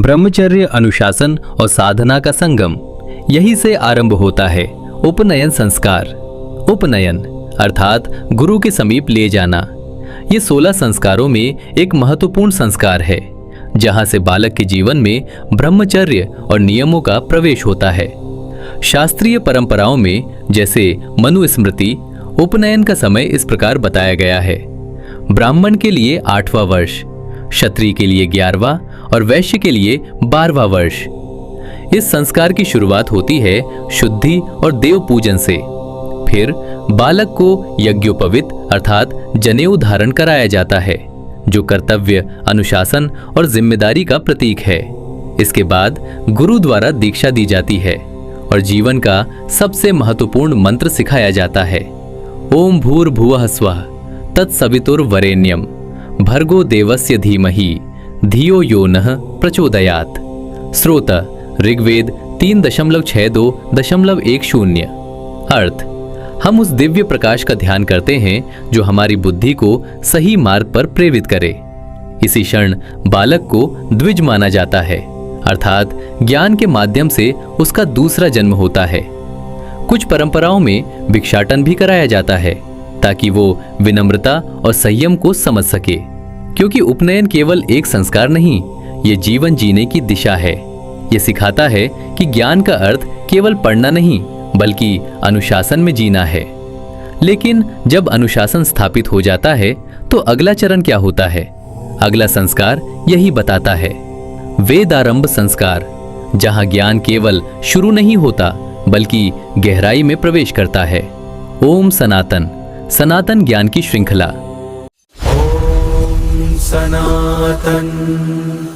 ब्रह्मचर्य, अनुशासन और साधना का संगम, यही से आरंभ होता है उपनयन संस्कार। उपनयन अर्थात गुरु के समीप ले जाना। ये 16 संस्कारों में एक महत्वपूर्ण संस्कार है, जहां से बालक के जीवन में ब्रह्मचर्य और नियमों का प्रवेश होता है। शास्त्रीय परंपराओं में जैसे मनुस्मृति, उपनयन का समय इस प्रकार बताया गया है: ब्राह्मण के लिए 8वां वर्ष, क्षत्रिय के लिए 11वां और वैश्य के लिए 12वां वर्ष। इस संस्कार की शुरुआत होती है शुद्धि और देव पूजन से। फिर बालक को यज्ञोपवीत अर्थात जनेऊ धारण कराया जाता है, जो कर्तव्य, अनुशासन और जिम्मेदारी का प्रतीक है। इसके बाद गुरु द्वारा दीक्षा दी जाती है और जीवन का सबसे महत्वपूर्ण मंत्र सिखाया जाता है: ओम भूर्भुवः स्वः तत्सवितुर्वरेण्यम भर्गो देवस्य धीमहि धियो यो नः प्रचोदयात्। स्रोत ऋग्वेद 3.62.10। अर्थ: हम उस दिव्य प्रकाश का ध्यान करते हैं जो हमारी बुद्धि को सही मार्ग पर प्रेरित करे। इसी क्षण बालक को द्विज माना जाता है, अर्थात ज्ञान के माध्यम से उसका दूसरा जन्म होता है। कुछ परंपराओं में भिक्षाटन भी कराया जाता है ताकि वो विनम्रता और संयम को समझ सके, क्योंकि उपनयन केवल एक संस्कार नहीं, ये जीवन जीने की दिशा है। ये सिखाता है कि ज्ञान का अर्थ केवल पढ़ना नहीं, बल्कि अनुशासन में जीना है। लेकिन जब अनुशासन स्थापित हो जाता है तो अगला चरण क्या होता है? अगला संस्कार यही बताता है: वेदारंभ संस्कार, जहां ज्ञान केवल शुरू नहीं होता बल्कि गहराई में प्रवेश करता है। ओम सनातन, सनातन ज्ञान की श्रृंखला। ओम सनातन।